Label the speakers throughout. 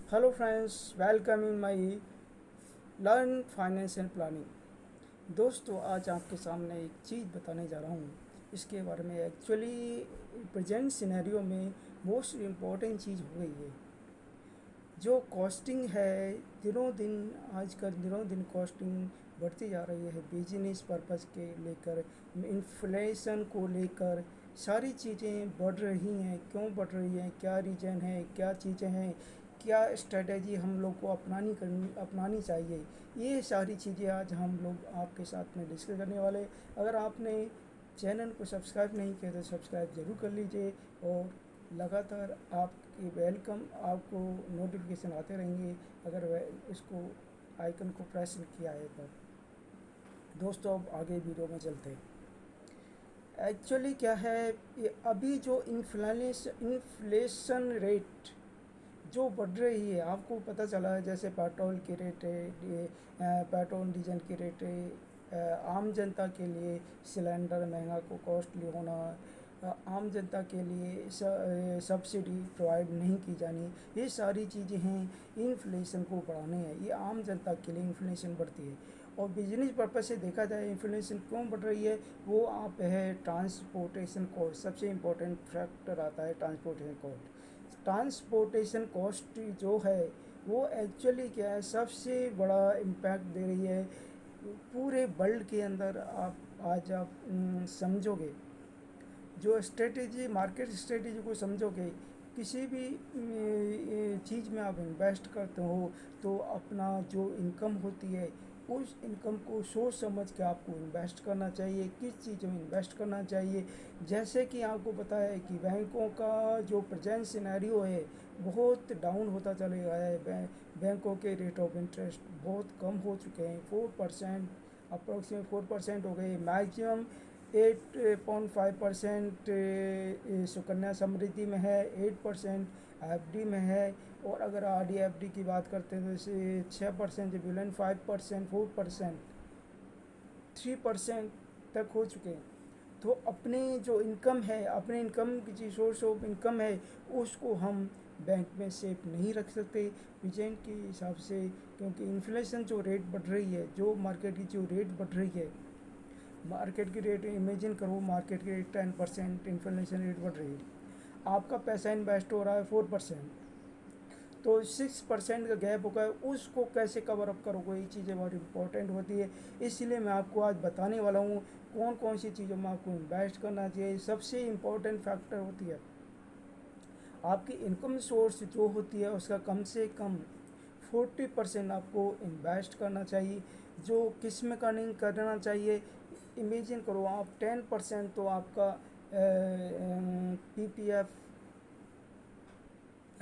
Speaker 1: Hello friends, welcome in my learn finance and planning. दोस्तों, आज आपके सामने एक चीज़ बताने जा रहा हूँ। इसके बारे में एक्चुअली प्रेजेंट सिनेरियो में मोस्ट इम्पॉर्टेंट चीज़ हो गई है। जो कॉस्टिंग है, दिनों दिन आजकल दिनों दिन कॉस्टिंग बढ़ती जा रही है बिजनेस पर्पज़ के लेकर, इन्फ्लेशन को लेकर सारी चीज़ें बढ़ रही हैं। क्यों बढ़ रही हैं, क्या रीज़न है, क्या चीज़ें हैं, क्या स्ट्रेटजी हम लोग को अपनानी चाहिए, ये सारी चीज़ें आज हम लोग आपके साथ में डिस्कस करने वाले। अगर आपने चैनल को सब्सक्राइब नहीं किया तो सब्सक्राइब ज़रूर कर लीजिए और लगातार आपकी वेलकम आपको नोटिफिकेशन आते रहेंगे अगर वह इसको आइकन को प्रेस किया है तब। दोस्तों, अब आगे वीडियो में चलते हैं। एक्चुअली क्या है, ये अभी जो इन्फ्लेशन रेट जो बढ़ रही है, आपको पता चला है। जैसे पेट्रोल की रेट है, पेट्रोल डीजल की रेट है, आम जनता के लिए सिलेंडर महंगा को कॉस्टली होना, आम जनता के लिए सब्सिडी प्रोवाइड नहीं की जानी, ये सारी चीज़ें हैं इन्फ्लेशन को बढ़ाने हैं। ये आम जनता के लिए इन्फ्लेशन बढ़ती है। और बिजनेस पर्पज से देखा जाए इन्फ्लेशन क्यों बढ़ रही है, वो आप है ट्रांसपोर्टेशन कॉस्ट। सबसे इम्पोर्टेंट फैक्टर आता है ट्रांसपोर्टेशन कॉस्ट। ट्रांसपोर्टेशन कॉस्ट जो है वो एक्चुअली क्या है, सबसे बड़ा इम्पैक्ट दे रही है पूरे वर्ल्ड के अंदर। आप समझोगे, जो स्ट्रेटेजी मार्केट स्ट्रेटेजी को समझोगे, किसी भी चीज़ में आप इन्वेस्ट करते हो तो अपना जो इनकम होती है उस इनकम को सोच समझ के आपको इन्वेस्ट करना चाहिए। किस चीज़ में इन्वेस्ट करना चाहिए, जैसे कि आपको पता है कि बैंकों का जो प्रेजेंट सिनेरियो है बहुत डाउन होता चले गया है। बैंकों के रेट ऑफ इंटरेस्ट बहुत कम हो चुके हैं, 4%, अप्रोक्सीमेट 4% हो गए। मैक्सिमम 8.5% सुकन्या समृद्धि में है, 8% एफडी में है। और अगर आरडी एफडी की बात करते हैं तो इसे 6% बिलन, 5%, 4%, 3% तक हो चुके हैं। तो अपने जो इनकम है, अपने इनकम की जो सोर्स ऑफ इनकम है, उसको हम बैंक में सेफ नहीं रख सकते प्रेजेंट के हिसाब से। क्योंकि इन्फ्लेशन जो रेट बढ़ रही है, जो मार्केट की जो रेट बढ़ रही है, मार्केट की रेट इमेजिन करो, मार्केट की रेट 10%, इन्फ्लेशन रेट बढ़ रही है, आपका पैसा इन्वेस्ट हो रहा है 4%, तो 6% का गैप होगा, उसको कैसे कवर अप करोगे, ये चीज़ें बहुत इंपॉर्टेंट होती है। इसलिए मैं आपको आज बताने वाला हूँ कौन कौन सी चीज़ों में आपको इन्वेस्ट करना चाहिए। सबसे इम्पोर्टेंट फैक्टर होती है आपकी इनकम सोर्स जो होती है, उसका कम से कम 40% आपको इन्वेस्ट करना चाहिए। जो किस में अर्निंग करना चाहिए, इमेजिन करो आप 10% तो आपका पीपीएफ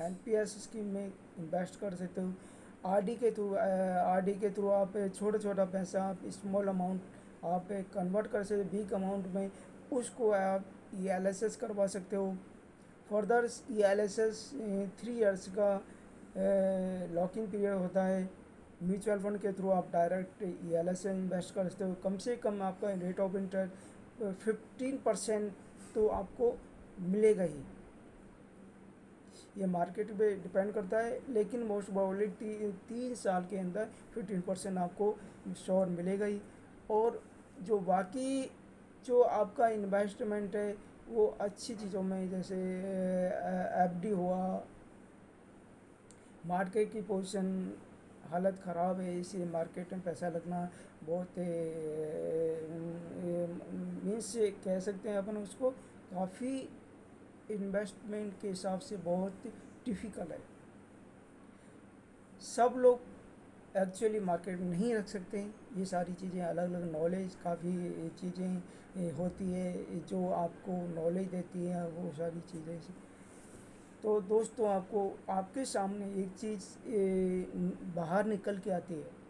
Speaker 1: एनपीएस स्कीम में इन्वेस्ट कर सकते हो। आरडी के थ्रू आप छोटा छोटा पैसा, आप स्मॉल अमाउंट आप कन्वर्ट कर सकते हो बिग अमाउंट में, उसको आप ईएलएसएस करवा सकते हो। फर्दर ईएलएसएस 3 इयर्स का लॉकिंग पीरियड होता है। म्यूचुअल फंड के थ्रू आप डायरेक्ट ईएलएसएस इन्वेस्ट कर सकते हो। कम से कम आपका रेट ऑफ इंटरेस्ट 15% तो आपको मिलेगा ही। ये मार्केट पे डिपेंड करता है, लेकिन मोस्ट प्रोबेबली 3 साल के अंदर 15% आपको श्योर मिलेगा ही। और जो बाकी जो आपका इन्वेस्टमेंट है वो अच्छी चीज़ों में, जैसे एफडी हुआ, मार्केट की पोजीशन हालत ख़राब है इसलिए मार्केट में पैसा लगना बहुत मीन्स कह सकते हैं अपन उसको, काफ़ी इन्वेस्टमेंट के हिसाब से बहुत डिफ़िकल्ट है। सब लोग एक्चुअली मार्केट में नहीं रख सकते हैं ये सारी चीज़ें। अलग अलग नॉलेज काफ़ी चीज़ें होती है जो आपको नॉलेज देती है, वो सारी चीज़ें। तो दोस्तों, आपको आपके सामने एक चीज़ बाहर निकल के आती है।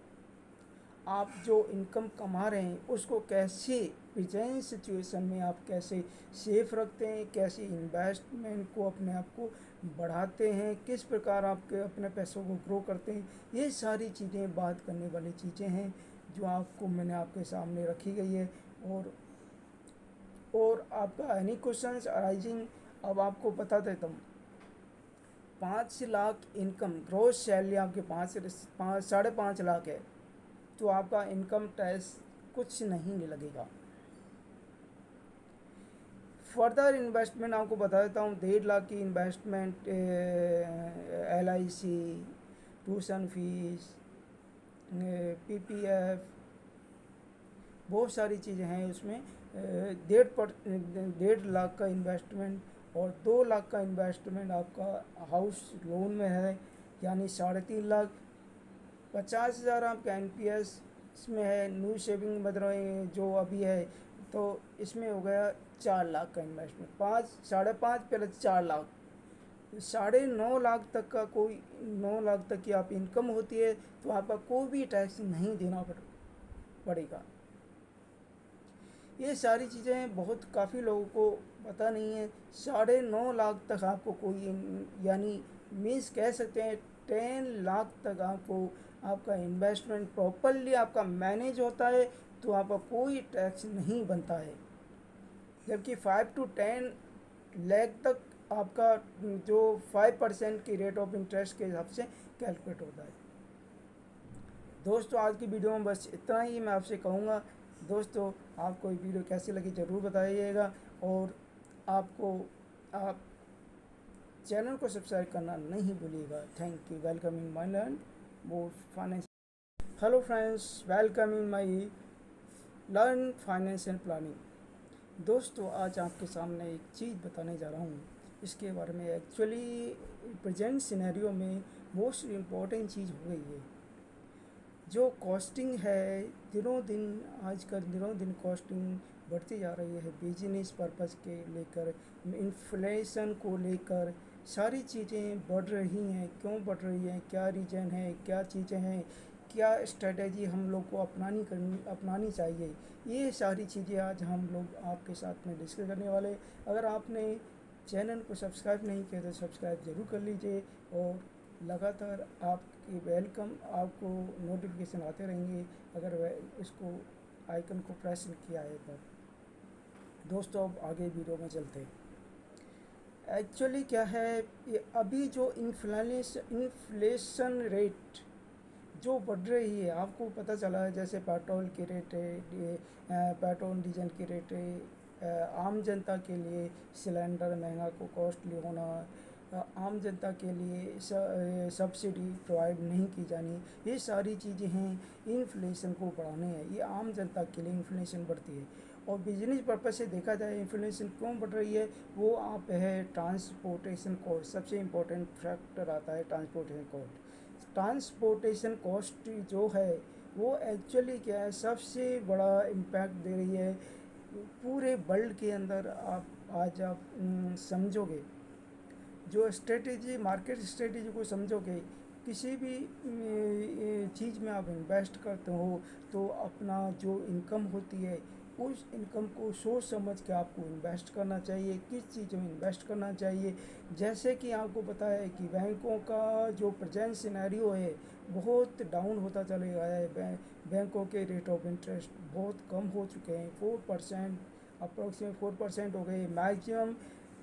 Speaker 1: आप जो इनकम कमा रहे हैं उसको कैसे प्रेजेंट सिचुएशन में आप कैसे सेफ रखते हैं, कैसे इन्वेस्टमेंट को अपने आप को बढ़ाते हैं, किस प्रकार आपके अपने पैसों को ग्रो करते हैं, ये सारी चीज़ें बात करने वाली चीज़ें हैं जो आपको मैंने आपके सामने रखी गई है। और आपका एनी क्वेश्चंस अराइजिंग, अब आपको बता देता हूँ। 5 लाख इनकम, ग्रोस सैलरी आपके 5 5.5 लाख है, तो आपका इनकम टैक्स कुछ नहीं लगेगा। फर्दर इन्वेस्टमेंट आपको बता देता हूँ, 1.5 लाख की investment, LIC, tuition fees, PPF, बहुत सारी चीज़ें हैं उसमें। 1.5 लाख का इन्वेस्टमेंट और 2 लाख का इन्वेस्टमेंट आपका हाउस लोन में है, यानी 3.5 लाख। 50,000 आपका NPS इसमें है, न्यू सेविंग मतलब जो अभी है, तो इसमें हो गया 4 लाख का इन्वेस्टमेंट। 5.5 प्लस 4 लाख, 9.5 लाख तक का, कोई 9 लाख तक की आप इनकम होती है तो आपका कोई भी टैक्स नहीं देना पड़ेगा। ये सारी चीज़ें बहुत काफ़ी लोगों को पता नहीं है। 9.5 लाख तक आपको कोई, यानी मीन्स कह सकते हैं 10 लाख तक आपको आपका इन्वेस्टमेंट प्रॉपरली आपका मैनेज होता है तो आपका कोई टैक्स नहीं बनता है। जबकि 5 to 10 लाख तक आपका जो 5% की रेट ऑफ इंटरेस्ट के हिसाब से कैलकुलेट होता है। दोस्तों आज की वीडियो में बस इतना ही मैं आपसे कहूँगा। दोस्तों आपको ये वीडियो कैसी लगी ज़रूर बताइएगा, और आप चैनल को सब्सक्राइब करना नहीं भूलिएगा। Thank you. Welcome in my learn more finance. Hello friends, welcome in my learn finance and planning. दोस्तों आज आपके सामने एक चीज़ बताने जा रहा हूँ, इसके बारे में एक्चुअली प्रेजेंट सिनेरियो में मोस्ट इम्पॉर्टेंट चीज़ हो गई है। जो कॉस्टिंग है आजकल दिनों दिन कॉस्टिंग बढ़ती जा रही है, बिजनेस पर्पज़ के लेकर, इन्फ्लेशन को लेकर सारी चीज़ें बढ़ रही हैं। क्यों बढ़ रही हैं, क्या रीज़न है, क्या चीज़ें हैं, क्या स्ट्रेटेजी हम लोग को अपनानी चाहिए, ये सारी चीज़ें आज हम लोग आपके साथ में डिस्कस करने वाले। अगर आपने चैनल को सब्सक्राइब नहीं किया तो सब्सक्राइब ज़रूर कर लीजिए, और लगातार आपकी आपको नोटिफिकेशन आते रहेंगे अगर वह इसको आइकन को प्रेस किया है तब। दोस्तों अब आगे वीडियो में चलते हैं। एक्चुअली क्या है, ये अभी जो इन्फ्लेशन रेट जो बढ़ रही है, आपको पता चला है, जैसे पेट्रोल की रेट है, पेट्रोल डीजल की रेट है, आम जनता के लिए सिलेंडर महंगा को कॉस्टली होना, आम जनता के लिए सब्सिडी प्रोवाइड नहीं की जानी, ये सारी चीज़ें हैं इन्फ्लेशन को बढ़ाने हैं। ये आम जनता के लिए इन्फ्लेशन बढ़ती है। और बिजनेस पर्पज़ से देखा जाए इन्फ्लेशन क्यों बढ़ रही है, वो आप है ट्रांसपोर्टेशन कॉस्ट, सबसे इम्पोर्टेंट फैक्टर आता है ट्रांसपोर्टेशन कॉस्ट। ट्रांसपोर्टेशन कॉस्ट जो है वो एक्चुअली क्या है, सबसे बड़ा इम्पैक्ट दे रही है पूरे वर्ल्ड के अंदर। आप समझोगे, जो स्ट्रेटेजी, मार्केट स्ट्रेटेजी को समझोगे, किसी भी चीज़ में आप इन्वेस्ट करते हो तो अपना जो इनकम होती है उस इनकम को सोच समझ के आपको इन्वेस्ट करना चाहिए। किस चीज़ में इन्वेस्ट करना चाहिए, जैसे कि आपको पता है कि बैंकों का जो प्रेजेंट सिनेरियो है बहुत डाउन होता चले गया है। बैंकों के रेट ऑफ इंटरेस्ट बहुत कम हो चुके हैं, 4%, अप्रोक्सीमेट 4% हो गए। मैक्सिमम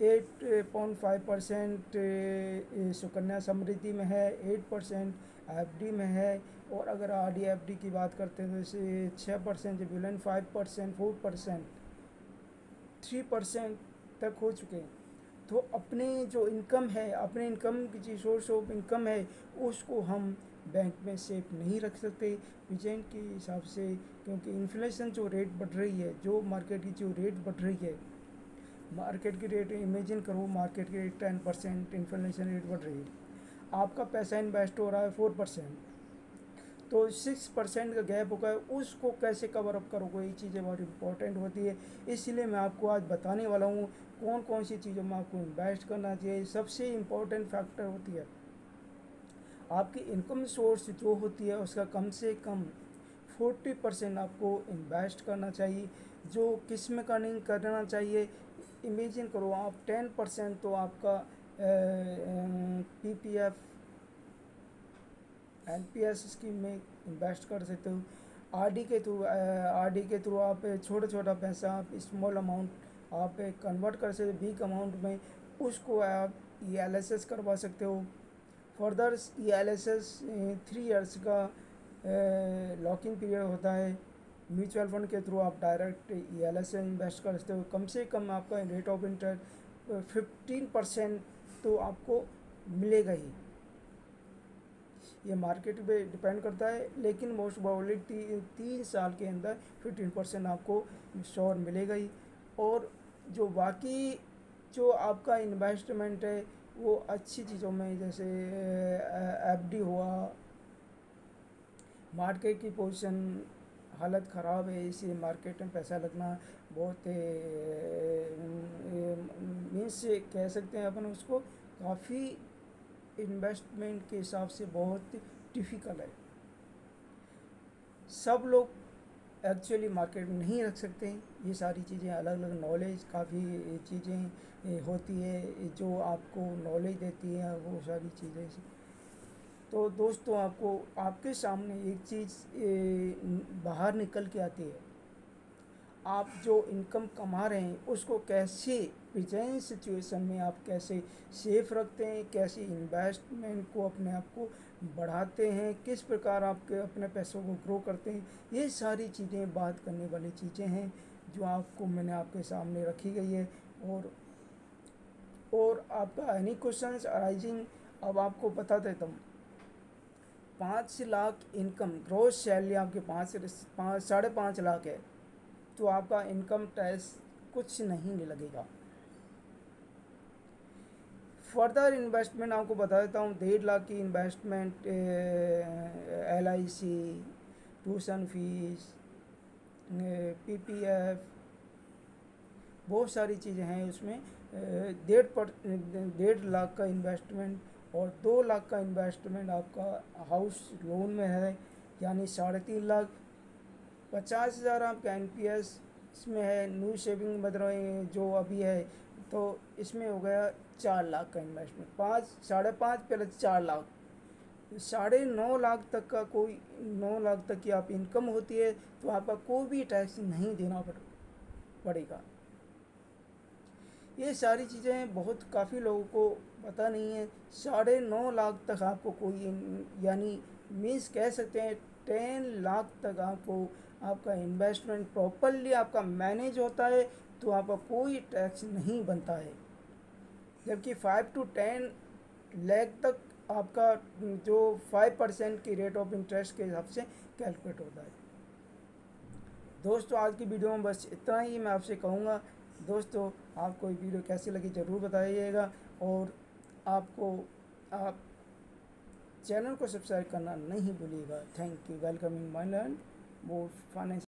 Speaker 1: 8.5% सुकन्या समृद्धि में है, 8% FD में है, और अगर RD FD की बात करते हैं तो इसे 6% विलन, 5%, 4%, 3% तक हो चुके हैं। तो अपने जो इनकम है, अपने इनकम की सोर्स ऑफ इनकम है, उसको हम बैंक में सेफ नहीं रख सकते प्रेजेंट के हिसाब से, क्योंकि इन्फ्लेशन जो रेट बढ़ रही है, जो मार्केट की जो रेट बढ़ रही है, मार्केट की रेट इमेजिन करो, मार्केट की रेट 10%, इन्फ्लेशन रेट बढ़ रही है, आपका पैसा इन्वेस्ट हो रहा है 4%, तो 6% का गैप होगा, उसको कैसे कवर अप करोगे, ये चीज़ें बहुत इंपॉर्टेंट होती है। इसलिए मैं आपको आज बताने वाला हूँ कौन कौन सी चीज़ों में आपको इन्वेस्ट करना चाहिए। सबसे इम्पोर्टेंट फैक्टर होती है आपकी इनकम सोर्स जो होती है उसका कम से कम 40% आपको इन्वेस्ट करना चाहिए। जो किस में करना चाहिए, इमेजिन करो आप 10% तो आपका PPF NPS स्कीम में इन्वेस्ट कर सकते हो। आर डी के थ्रू आप छोटा पैसा, आप स्मॉल अमाउंट आप कन्वर्ट कर सकते हो बिग अमाउंट में, उसको आप ELSS करवा सकते हो। फर्दर ELSS 3 इयर्स का लॉकिंग पीरियड होता है। म्यूचुअल फंड के थ्रू आप डायरेक्ट ELSS इन्वेस्ट कर सकते हो। कम से कम आपका रेट ऑफ इंटरेस्ट 15% तो आपको मिलेगा ही। ये मार्केट पे डिपेंड करता है, लेकिन मोस्ट प्रोबेबली 3 साल के अंदर 15% आपको श्योर मिलेगा ही। और जो बाकी जो आपका इन्वेस्टमेंट है वो अच्छी चीज़ों में, जैसे FD हुआ, मार्केट की पोजीशन हालत ख़राब है इसलिए मार्केट में पैसा लगना बहुत मीन्स कह सकते हैं अपन उसको, काफ़ी इन्वेस्टमेंट के हिसाब से बहुत डिफ़िकल्ट है। सब लोग एक्चुअली मार्केट में नहीं रख सकते हैं ये सारी चीज़ें। अलग अलग नॉलेज काफ़ी चीज़ें होती है जो आपको नॉलेज देती है वो सारी चीज़ें। तो दोस्तों आपको आपके सामने एक चीज़ बाहर निकल के आती है, आप जो इनकम कमा रहे हैं उसको कैसे प्रेजेंट सिचुएशन में आप कैसे सेफ रखते हैं, कैसे इन्वेस्टमेंट को अपने आप को बढ़ाते हैं, किस प्रकार आपके अपने पैसों को ग्रो करते हैं, ये सारी चीज़ें बात करने वाली चीज़ें हैं जो आपको मैंने आपके सामने रखी गई है। और आपका एनी क्वेश्चंस अराइजिंग, अब आपको बता देता हूँ। 5 लाख इनकम ग्रोस सैलरी आपके 5.5 है तो आपका इनकम टैक्स कुछ नहीं लगेगा। फर्दर इन्वेस्टमेंट आपको बता देता हूँ। 1.5 लाख की investment LIC, tuition fees, PPF, बहुत सारी चीज़ें हैं उसमें। 1.5 लाख का इन्वेस्टमेंट और 2 लाख का इन्वेस्टमेंट आपका हाउस लोन में है, यानी 3.5 लाख। 50,000 आपका NPS इसमें है। न्यू सेविंग मतलब जो अभी है तो इसमें हो गया 4 लाख का इन्वेस्टमेंट। 5.5 प्लस 4 लाख, 9.5 लाख तक का, कोई 9 लाख तक की आप इनकम होती है तो आपका कोई भी टैक्स नहीं देना पड़ेगा। ये सारी चीज़ें बहुत काफ़ी लोगों को पता नहीं है। 9.5 लाख तक आपको कोई, यानी मीन्स कह सकते हैं 10 लाख तक आपको आपका इन्वेस्टमेंट प्रॉपरली आपका मैनेज होता है तो आपका कोई टैक्स नहीं बनता है। जबकि 5 to 10 लाख तक आपका जो 5% की रेट ऑफ इंटरेस्ट के हिसाब से कैलकुलेट होता है। दोस्तों आज की वीडियो में बस इतना ही मैं आपसे कहूँगा। दोस्तों आपको ये वीडियो कैसी लगी ज़रूर बताइएगा, और आप चैनल को सब्सक्राइब करना नहीं भूलिएगा। Thank you. Welcome in my learn more finance.